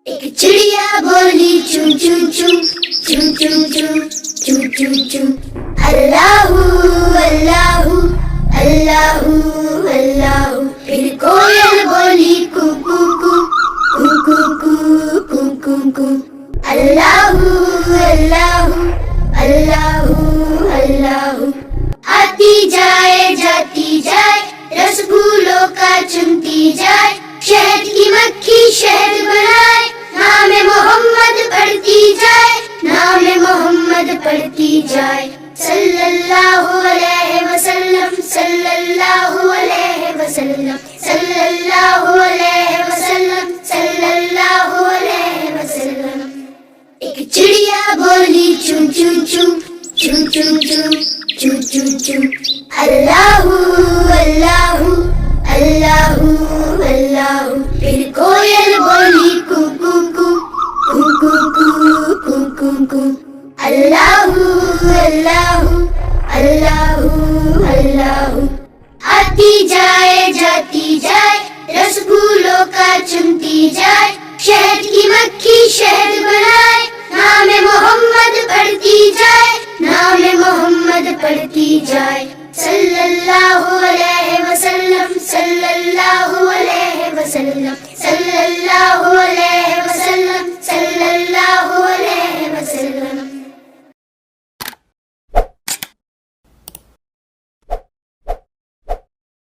ایک چڑیا بولی چون چون چون چون چون چون چون چون چون اللہ اللہ اللہ اللہ. پھر کوئل بولی کو کو کو کو کو کو کو کو کو اللہ اللہ اللہ اللہ. آتی جائے جاتی جائے رس پھولوں کا چنتی جائے شہد کی مکھی شہد بنائے نام محمد پڑھتی جائے نام محمد پڑھتی جائے صلی اللہ علیہ وسلم صلی اللہ علیہ وسلم صلی اللہ علیہ وسلم صلی اللہ علیہ وسلم. ایک چڑیا بولی چون چون چون چون چون چون چون چون چون اللہ اللہ اللہ اللہ. پھر کوئل بولی کو کو کو کو کو کو کو کو کو اللہ اللہ اللہ اللہ. آتی جائے جاتی جائے رس پھولوں کا چنتی جائے شہد کی مکھی شہد بنائے نام محمد پڑھتی جائے نام محمد پڑھتی جائے صلی اللہ علیہ وسلم صلی اللہ علیہ وسلم.